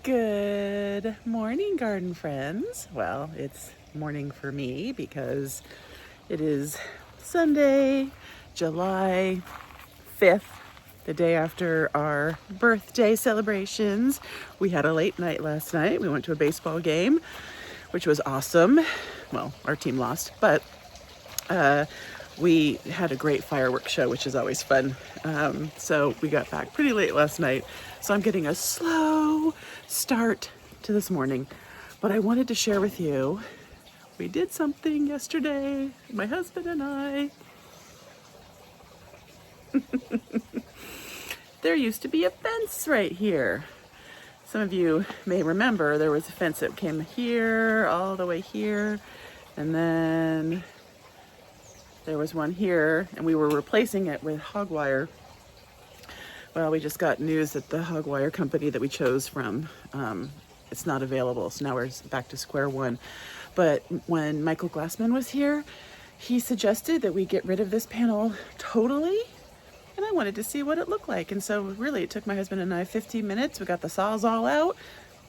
Good morning, garden friends. Well, it's morning for me because it is Sunday, July 5th, the day after our birthday celebrations. We had a late night last night. We went to a baseball game, which was awesome. Well, our team lost, but we had a great fireworks show, which is always fun. So we got back pretty late last night. So I'm getting a slow start to this morning. But I wanted to share with you, we did something yesterday, my husband and I. There used to be a fence right here. Some of you may remember there was a fence that came here, all the way here, and then there was one here, and we were replacing it with hog wire. Well, we just got news that the hog wire company that we chose from, it's not available. So now we're back to square one. But when Michael Glassman was here, he suggested that we get rid of this panel totally. And I wanted to see what it looked like. And so really it took my husband and I 15 minutes. We got the saws all out,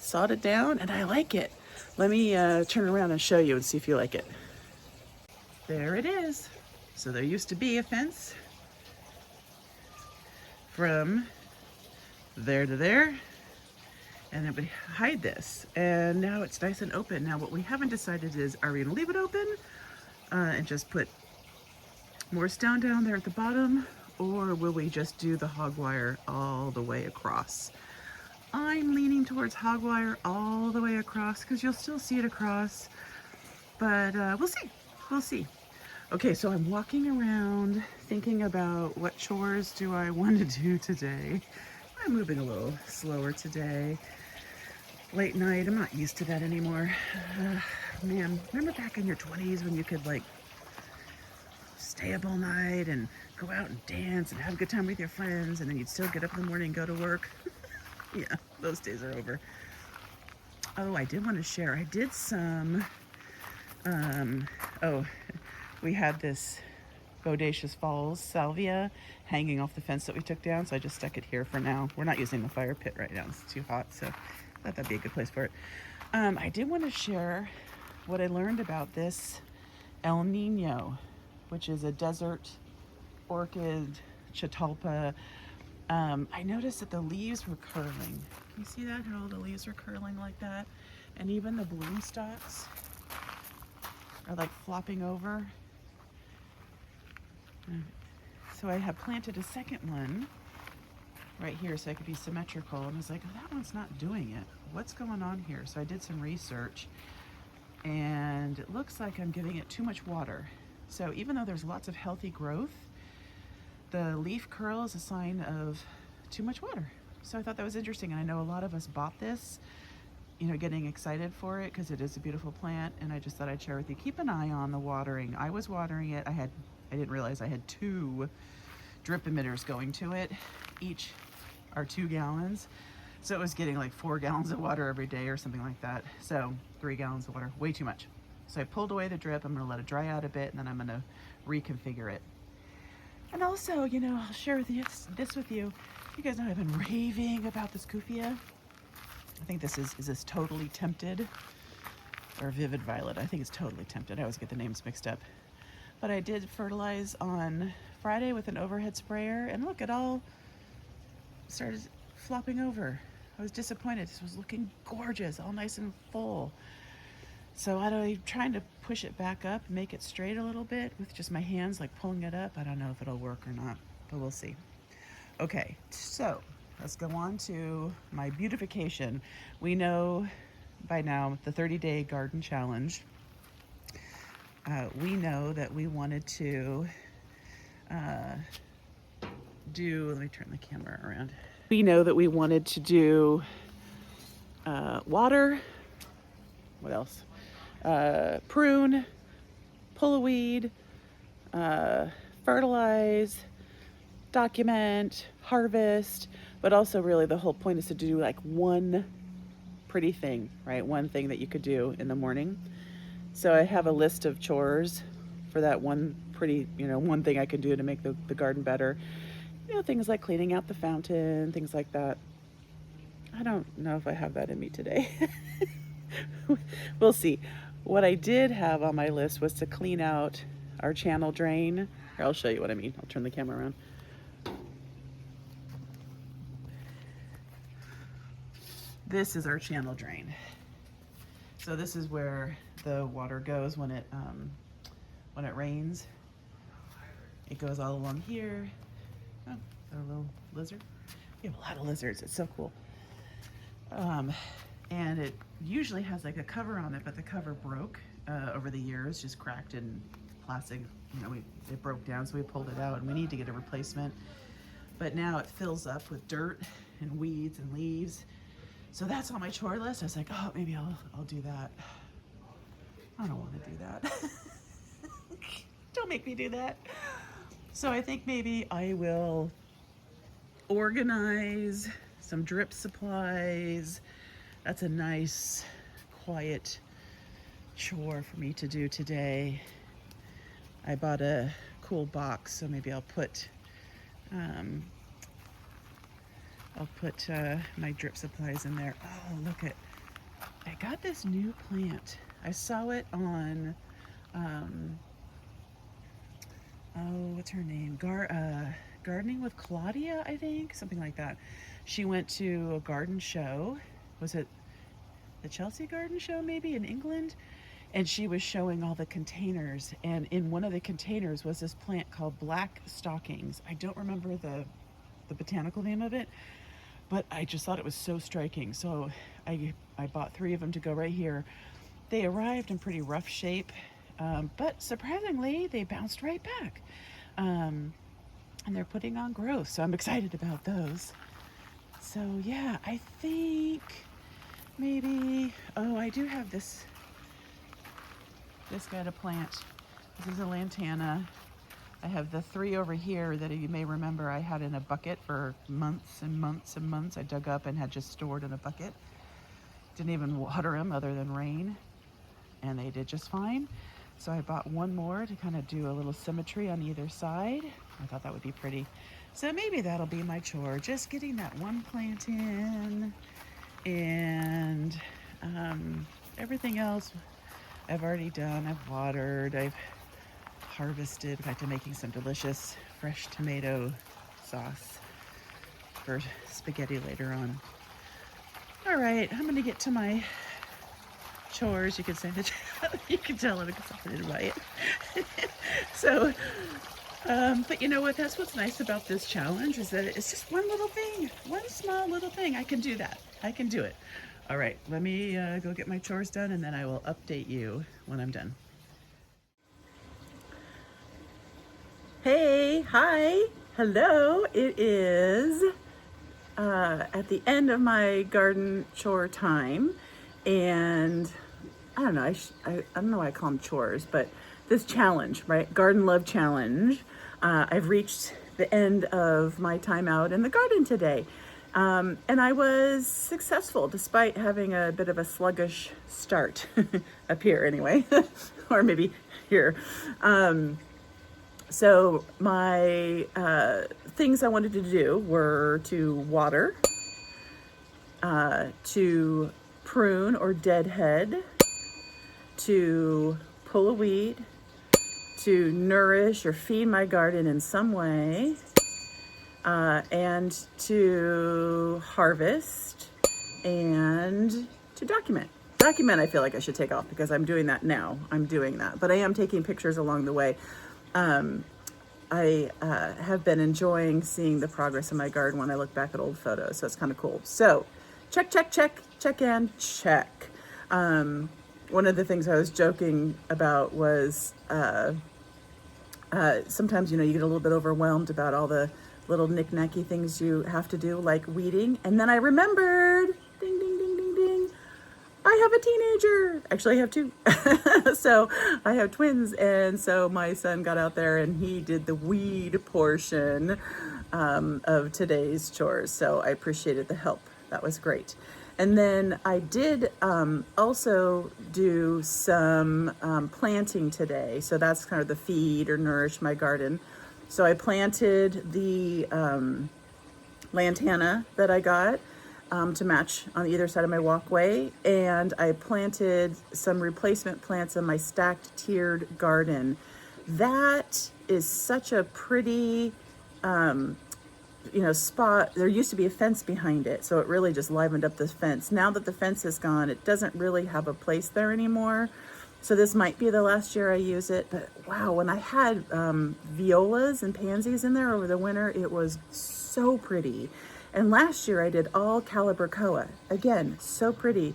sawed it down, and I like it. Let me turn around and show you and see if you like it. There it is. So there used to be a fence from there to there, and it would hide this, and now it's nice and open. Now what we haven't decided is, are we gonna leave it open and just put more stone down there at the bottom, or will we just do the hog wire all the way across? I'm leaning towards hog wire all the way across because you'll still see it across, but we'll see. Okay, so I'm walking around thinking about what chores do I want to do today. I'm moving a little slower today. Late night, I'm not used to that anymore. Man, remember back in your 20s when you could like stay up all night and go out and dance and have a good time with your friends, and then you'd still get up in the morning and go to work? Yeah, those days are over. Oh, I did want to share. I did some, we had this Bodacious Falls salvia hanging off the fence that we took down, so I just stuck it here for now. We're not using the fire pit right now, it's too hot, so I thought that'd be a good place for it. I did want to share what I learned about this El Nino, which is a desert orchid chatalpa. I noticed that the leaves were curling. Can you see that, how all the leaves are curling like that? And even the bloom stalks are like flopping over. So I have planted a second one right here so I could be symmetrical, and I was like, oh, that one's not doing it. What's going on here? So I did some research, and it looks like I'm giving it too much water. So even though there's lots of healthy growth, the leaf curl is a sign of too much water. So I thought that was interesting, and I know a lot of us bought this, you know, getting excited for it because it is a beautiful plant, and I just thought I'd share with you. Keep an eye on the watering. I was watering it. I didn't realize I had 2 drip emitters going to it. Each are 2 gallons. So it was getting like 4 gallons of water every day or something like that. So 3 gallons of water, way too much. So I pulled away the drip. I'm gonna let it dry out a bit, and then I'm gonna reconfigure it. And also, you know, I'll share with you this with you. You guys know I've been raving about this Kufia. I think this is this Totally Tempted or Vivid Violet? I think it's Totally Tempted. I always get the names mixed up. But I did fertilize on Friday with an overhead sprayer, and look, it all started flopping over. I was disappointed. This was looking gorgeous, all nice and full. So I'm trying to push it back up, make it straight a little bit with just my hands, like pulling it up. I don't know if it'll work or not, but we'll see. Okay, so let's go on to my beautification. We know by now the 30-day garden challenge. We know that we wanted to let me turn the camera around. We know that we wanted to do water, what else? Prune, pull a weed, fertilize, document, harvest, but also really the whole point is to do like one pretty thing, right? One thing that you could do in the morning. So I have a list of chores for that one pretty, one thing I can do to make the garden better. Things like cleaning out the fountain, things like that. I don't know if I have that in me today. We'll see. What I did have on my list was to clean out our channel drain. Here, I'll show you what I mean. I'll turn the camera around. This is our channel drain. So this is where the water goes when it rains. It goes all along here. Oh, our little lizard. We have a lot of lizards. It's so cool. And it usually has like a cover on it, but the cover broke over the years, just cracked in plastic. You know, it broke down, so we pulled it out, and we need to get a replacement. But now it fills up with dirt and weeds and leaves. So that's on my chore list. I was like, oh, maybe I'll do that. I don't want to do that. Don't make me do that. So I think maybe I will organize some drip supplies. That's a nice, quiet chore for me to do today. I bought a cool box, so maybe I'll put my drip supplies in there. Oh, look at, I got this new plant. I saw it on, what's her name? Gardening with Claudia, I think, something like that. She went to a garden show. Was it the Chelsea Garden Show, maybe, in England? And she was showing all the containers, and in one of the containers was this plant called black stockings. I don't remember the botanical name of it, but I just thought it was so striking. So I bought 3 of them to go right here. They arrived in pretty rough shape, but surprisingly, they bounced right back. And they're putting on growth, so I'm excited about those. So yeah, I think maybe, oh, I do have this guy to plant. This is a lantana. I have the 3 over here that you may remember I had in a bucket for months and months and months. I dug up and had just stored in a bucket. Didn't even water them other than rain, and they did just fine. So I bought 1 more to kind of do a little symmetry on either side. I thought that would be pretty. So maybe that'll be my chore, just getting that 1 plant in, and everything else I've already done. I've watered, I've harvested. In fact, I'm making some delicious fresh tomato sauce for spaghetti later on. All right, I'm gonna get to my chores. You could say that you can tell I'm excited by it. So, but you know what? That's what's nice about this challenge, is that it's just one little thing, one small little thing. I can do that. I can do it. All right, let me go get my chores done, and then I will update you when I'm done. Hey, hi, hello. It is at the end of my garden chore time, and I don't know, I don't know why I call them chores, but this challenge, right? Garden Love Challenge. I've reached the end of my time out in the garden today. And I was successful despite having a bit of a sluggish start up here anyway, or maybe here. So my things I wanted to do were to water, to prune or deadhead, to pull a weed, to nourish or feed my garden in some way, and to harvest, and to document. Document, I feel like I should take off because I'm doing that now. I'm doing that, but I am taking pictures along the way. I have been enjoying seeing the progress in my garden when I look back at old photos, so it's kind of cool. So check, and check. One of the things I was joking about was sometimes, you know, you get a little bit overwhelmed about all the little knick-knacky things you have to do, like weeding. And then I remembered, ding, ding, ding, ding, ding, I have a teenager. Actually, I have 2. So I have twins. And so my son got out there and he did the weed portion of today's chores. So I appreciated the help. That was great. And then I did also do some planting today. So that's kind of the feed or nourish my garden. So I planted the lantana that I got. to match on either side of my walkway. And I planted some replacement plants in my stacked tiered garden. That is such a pretty, spot. There used to be a fence behind it, so it really just livened up this fence. Now that the fence is gone, it doesn't really have a place there anymore. So this might be the last year I use it, but wow, when I had violas and pansies in there over the winter, it was so pretty. And last year I did all calibrachoa. Again, so pretty.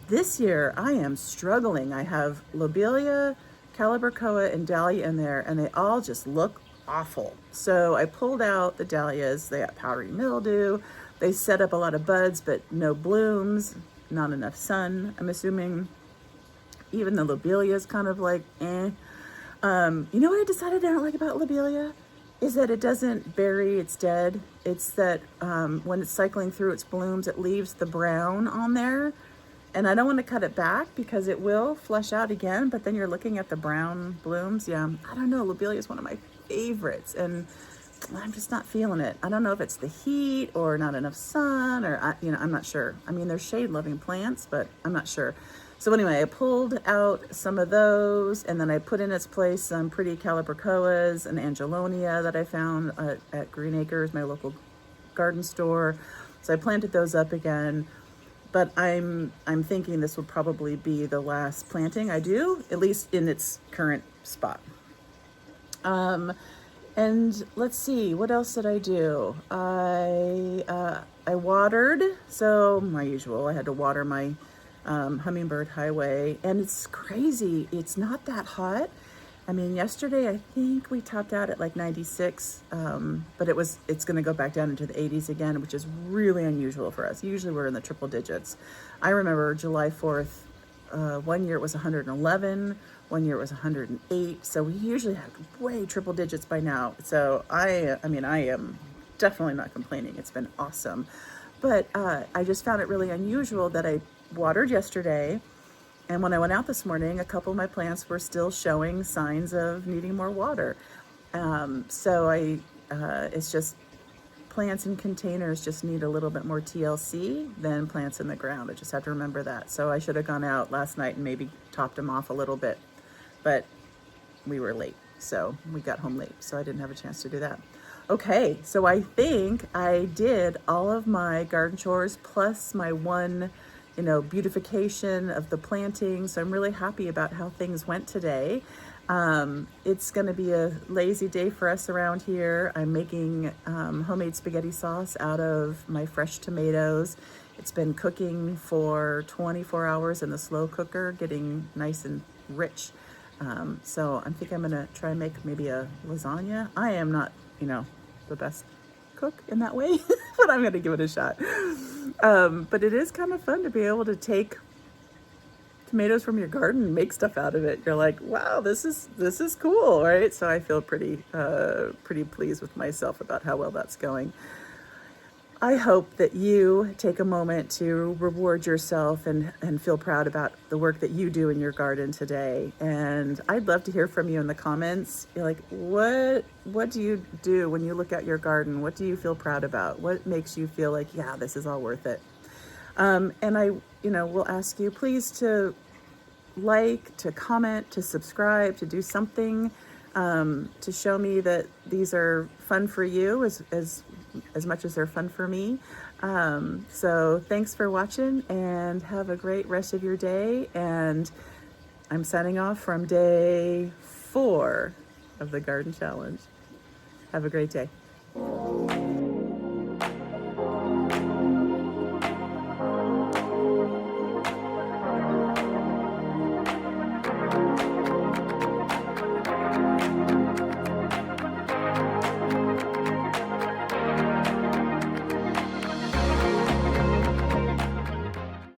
This year I am struggling. I have lobelia, calibrachoa, and dahlia in there, and they all just look awful. So I pulled out the dahlias. They got powdery mildew. They set up a lot of buds, but no blooms, not enough sun, I'm assuming. Even the lobelia is kind of like, eh. You know what I decided I don't like about lobelia? Is that it doesn't bury its dead. It's that when it's cycling through its blooms, it leaves the brown on there. And I don't want to cut it back because it will flush out again, but then you're looking at the brown blooms. Yeah, I don't know. Lobelia is one of my favorites, and I'm just not feeling it. I don't know if it's the heat or not enough sun, or I'm not sure. I mean, they're shade-loving plants, but I'm not sure. So anyway, I pulled out some of those, and then I put in its place some pretty calibrachoas and angelonia that I found at Green Acres, my local garden store. So I planted those up again. But I'm thinking this will probably be the last planting I do, at least in its current spot. And let's see, what else did I do? I watered, so my usual. I had to water my hummingbird highway, and it's crazy. It's not that hot. I mean, yesterday I think we topped out at like 96, but it's going to go back down into the 80s again, which is really unusual for us. Usually we're in the triple digits. I remember July 4th, one year it was 111, one year it was 108. So we usually have way triple digits by now. So I am definitely not complaining. It's been awesome. But I just found it really unusual that I watered yesterday, and when I went out this morning, a couple of my plants were still showing signs of needing more water. It's just plants in containers just need a little bit more TLC than plants in the ground. I just have to remember that. So I should have gone out last night and maybe topped them off a little bit, but we were late. So we got home late, so I didn't have a chance to do that. Okay, so I think I did all of my garden chores plus my one beautification of the planting. So I'm really happy about how things went today. It's going to be a lazy day for us around here. I'm making homemade spaghetti sauce out of my fresh tomatoes. It's been cooking for 24 hours in the slow cooker, getting nice and rich. So I think I'm going to try and make maybe a lasagna. I am not, the best cook in that way, but I'm going to give it a shot. But it is kind of fun to be able to take tomatoes from your garden and make stuff out of it. You're like, wow, this is cool, right? So I feel pretty pleased with myself about how well that's going. I hope that you take a moment to reward yourself and feel proud about the work that you do in your garden today. And I'd love to hear from you in the comments. You're like, what do you do when you look at your garden? What do you feel proud about? What makes you feel like, yeah, this is all worth it? And I, will ask you please to like, to comment, to subscribe, to do something to show me that these are fun for you as much as they're fun for me. So thanks for watching, and have a great rest of your day. And I'm signing off from day 4 of the Garden Challenge. Have a great day.